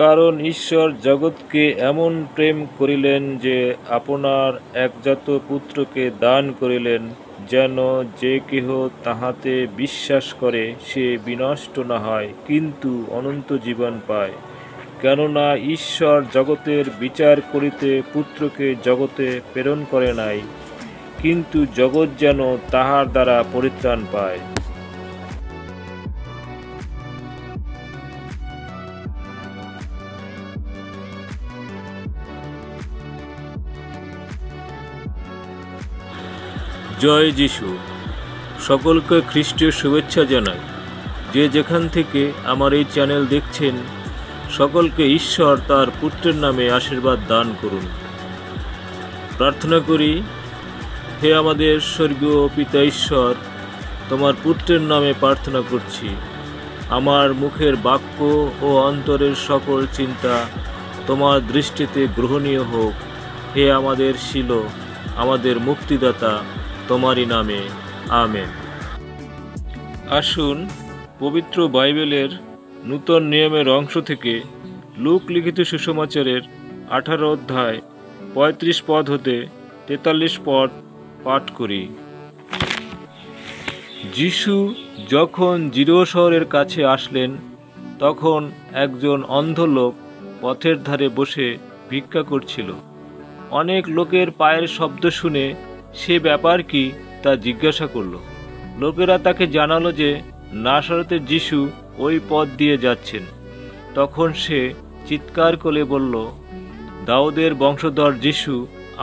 কারণ ঈশ্বর জগৎকে এমন প্রেম করিলেন যে আপনার একজাত পুত্রকে দান করিলেন, যেন যে কেহ তাহাতে বিশ্বাস করে সে বিনষ্ট না হয়, কিন্তু অনন্ত জীবন পায়। কেননা ঈশ্বর জগতের বিচার করিতে পুত্রকে জগতে প্রেরণ করে নাই, কিন্তু জগৎ যেন তাহার দ্বারা পরিত্রাণ পায়। জয় যিশু। সকলকে খ্রিস্টীয় শুভেচ্ছা জানাই। যে যেখান থেকে আমার এই চ্যানেল দেখছেন, সকলকে ঈশ্বর তার পুত্রের নামে আশীর্বাদ দান করুন। প্রার্থনা করি, হে আমাদের স্বর্গীয় পিতা ঈশ্বর, তোমার পুত্রের নামে প্রার্থনা করছি। আমার মুখের বাক্য ও অন্তরের সকল চিন্তা তোমার দৃষ্টিতে গ্রহণীয় হোক। হে আমাদের শিল, আমাদের মুক্তিদাতা, তোমারই নামে আমেন। আসুন পবিত্র বাইবেলের নূতন নিয়মের অংশ থেকে লূক লিখিত সুসমাচারের 18 অধ্যায় 35 পদ হতে 43 পদ পাঠ করি। যিশু যখন জিরো শহরের কাছে আসলেন, তখন একজন অন্ধ লোক পথের ধারে বসে ভিক্ষা করছিল। অনেক লোকের পায়ের শব্দ শুনে সে ব্যাপার কি তা জিজ্ঞাসা করল। লোকেরা তাকে জানালো যে নাসরতের যিশু ওই পথ দিয়ে যাচ্ছেন। তখন সে চিৎকার করে বলল, দাউদের বংশধর যিশু,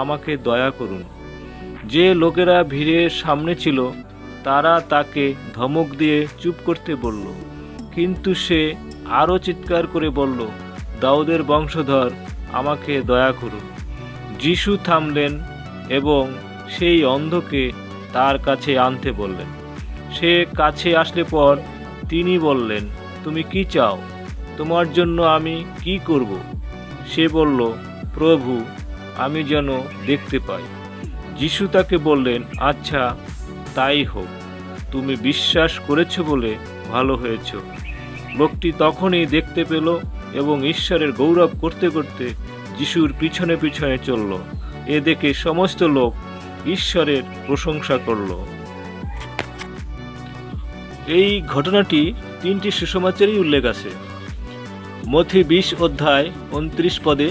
আমাকে দয়া করুন। যে লোকেরা ভিড়ের সামনে ছিল তারা তাকে ধমক দিয়ে চুপ করতে বলল, কিন্তু সে আরও চিৎকার করে বলল, দাউদের বংশধর, আমাকে দয়া করুন। যিশু থামলেন এবং সেই অন্ধকে তার কাছে আনতে বললেন। সে কাছে আসলে পর তিনি বললেন, তুমি কি চাও? তোমার জন্য আমি কি করব? সে বলল, প্রভু, আমি যেন দেখতে পাই। যিশু তাকে বললেন, আচ্ছা, তাই হোক, তুমি বিশ্বাস করেছ বলে ভালো হয়েছ। লোকটি তখনই দেখতে পেল এবং ঈশ্বরের গৌরব করতে করতে যিশুর পিছনে পিছনে চলল। এ দেখে সমস্ত লোক ঈশ্বরের প্রশংসা করল। এই ঘটনাটি 3টি সুসমাচারেই উল্লেখ আছে। মথি 20 অধ্যায় 29 পদে,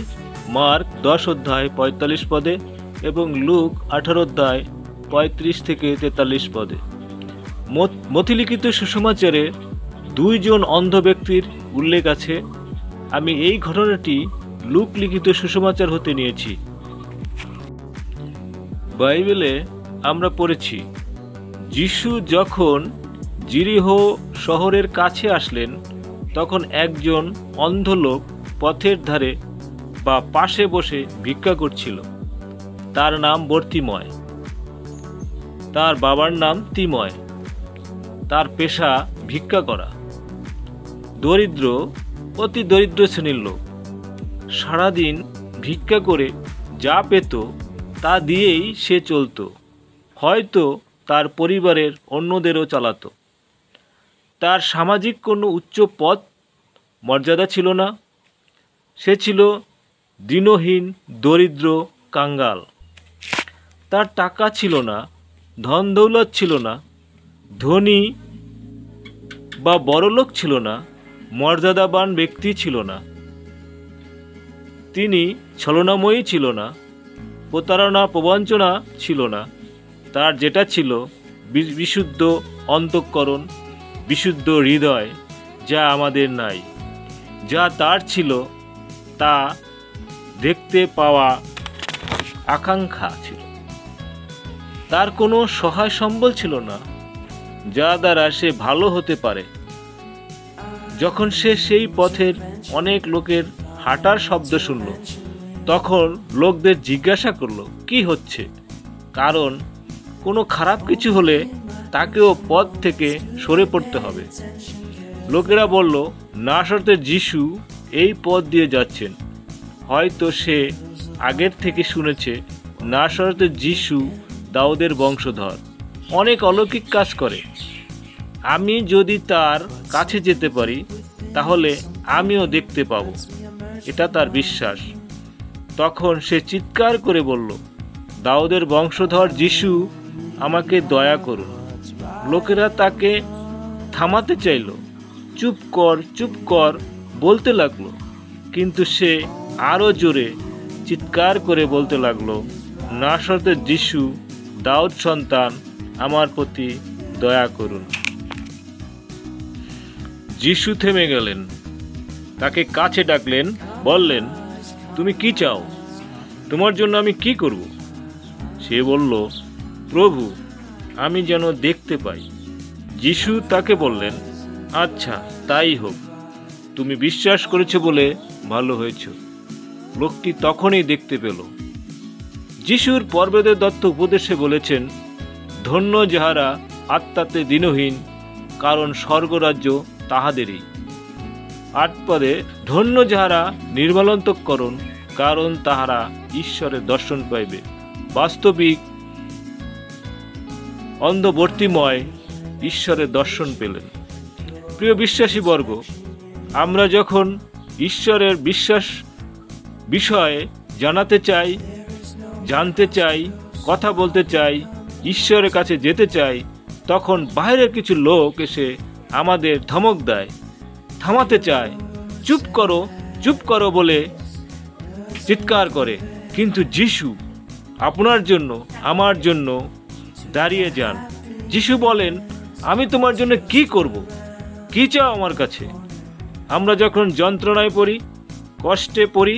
মার্ক 10 অধ্যায় 45 পদে এবং লূক 18 অধ্যায় 35 থেকে 43 পদে। মথিলিখিত সুসমাচারে 2 জন অন্ধ ব্যক্তির উল্লেখ আছে। আমি এই ঘটনাটি লূক লিখিত সুসমাচার হতে নিয়েছি। বাইবেলে আমরা পড়েছি, যিশু যখন জিরিহো শহরের কাছে আসলেন, তখন একজন অন্ধ লোক পথের ধারে বা পাশে বসে ভিক্ষা করছিল। তার নাম বর্তিময়। তার বাবার নাম তিময়। তার পেশা ভিক্ষা করা। দরিদ্র, অতি দরিদ্র শ্রেণীর লোক। সারাদিন ভিক্ষা করে যা পেত তা দিয়েই সে চলত। হয়তো তার পরিবারের অন্যদেরও চালাতো। তার সামাজিক কোনো উচ্চ পদ মর্যাদা ছিল না। সে ছিল দীনহীন, দরিদ্র, কাঙ্গাল। তার টাকা ছিল না, ধন দৌলত ছিল না, ধনী বা বড়লোক ছিল না, মর্যাদাবান ব্যক্তি ছিল না। তিনি ছলনাময়ী ছিল না, প্রতারণা প্রবঞ্চনা ছিল না। তার যেটা ছিল, বিশুদ্ধ অন্তঃকরণ, বিশুদ্ধ হৃদয়, যা আমাদের নাই। যা তার ছিল তা দেখতে পাওয়া আকাঙ্ক্ষা ছিল। তার কোনো সহায় সম্বল ছিল না যা দ্বারা সে ভালো হতে পারে। যখন সে সেই পথের অনেক লোকের হাঁটার শব্দ শুনল, তখন লোকদের জিজ্ঞাসা করল, কি হচ্ছে? কারণ কোনো খারাপ কিছু হলে তাকেও পথ থেকে সরে পড়তে হবে। লোকেরা বলল, নাসরতের যিশু এই পথ দিয়ে যাচ্ছেন। হয়তো সে আগের থেকে শুনেছে নাসরতের যিশু দাউদের বংশধর, অনেক অলৌকিক কাজ করে। আমি যদি তার কাছে যেতে পারি তাহলে আমিও দেখতে পাব। এটা তার বিশ্বাস। তখন সে চিৎকার করে বলল, দাউদের বংশধর যিশু, আমাকে দয়া করুন। লোকেরা তাকে থামাতে চাইল, চুপ কর চুপ কর বলতে লাগলো, কিন্তু সে আরো জোরে চিৎকার করে বলতে লাগলো, নাসরতের যিশু, দাউদ সন্তান, আমার প্রতি দয়া করুন। যিশু থেমে গেলেন, তাকে কাছে ডাকলেন, বললেন, তুমি কি চাও? তোমার জন্য আমি কি করব? সে বলল, প্রভু, আমি যেন দেখতে পাই। যিশু তাকে বললেন, আচ্ছা, তাই হোক, তুমি বিশ্বাস করেছো বলে ভালো হয়েছ। লোকটি তখনই দেখতে পেল। যিশুর পর্বতের দত্ত উপদেশে বলেছেন, ধন্য যাহারা আত্মাতে দীনহীন, কারণ স্বর্গরাজ্য তাহাদেরই। 8 পদে, ধন্য যাহারা নির্মলান্তঃকরণ, কারণ তাহারা ঈশ্বরের দর্শন পাইবে। বাস্তবিক অন্ধবর্তিময় ঈশ্বরের দর্শন পেলেন। প্রিয় বিশ্বাসী বর্গ, আমরা যখন ঈশ্বরের বিশ্বাস বিষয়ে জানতে চাই, কথা বলতে চাই, ঈশ্বরের কাছে যেতে চাই, তখন বাইরের কিছু লোক এসে আমাদের ধমক দেয়, থামাতে চায়, চুপ করো বলে চিৎকার করে। কিন্তু যিশু আপনার জন্য, আমার জন্য দাঁড়িয়ে যান। যিশু বলেন, আমি তোমার জন্য কি করব? কি চাও আমার কাছে? আমরা যখন যন্ত্রণায় পড়ি, কষ্টে পড়ি,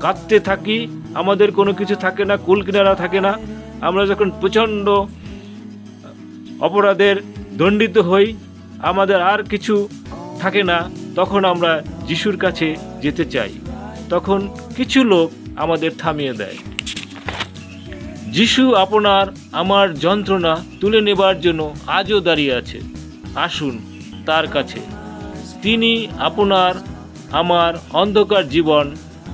কাঁদতে থাকি, আমাদের কোনো কিছু থাকে না, কুল কিনারা থাকে না, আমরা যখন প্রচণ্ড অপরাধের দণ্ডিত হই, আমাদের আর কিছু থাকে না, তখন আমরা যিশুর কাছে যেতে চাই। তখন কিছু লোক আমাদের থামিয়ে দেয়। যিশু আপনার আমার যন্ত্রণা তুলে নেবার জন্য আজও দাঁড়িয়ে আছে। আসুন তার কাছে। তিনি আপনার আমার অন্ধকার জীবন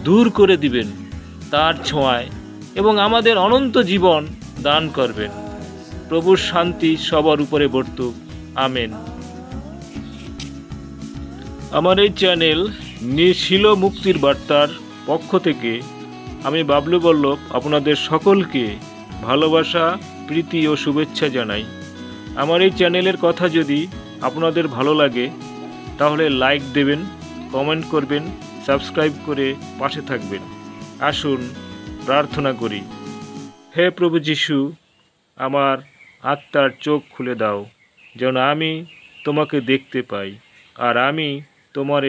দূর করে দিবেন তার ছোঁয়ায়, এবং আমাদের অনন্ত জীবন দান করবেন। প্রভুর শান্তি সবার উপরে বর্তুক। আমেন। আমার এই চ্যানেল ছিল মুক্তির বার্তার পক্ষ থেকে আমি বাবলু বল্লভ আপনাদের সকলকে ভালোবাসা, প্রীতি ও শুভেচ্ছা জানাই। আমার এই চ্যানেলের কথা যদি আপনাদের ভালো লাগে তাহলে লাইক দেবেন, কমেন্ট করবেন, সাবস্ক্রাইব করে পাশে থাকবেন। আসুন প্রার্থনা করি। হে প্রভু যিশু, আমার আত্মার চোখ খুলে দাও, যেন আমি তোমাকে দেখতে পাই, আর আমি তোমার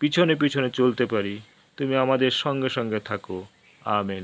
পিছনে পিছনে চলতে পারি। তুমি আমাদের সঙ্গে সঙ্গে থাকো। আমেন।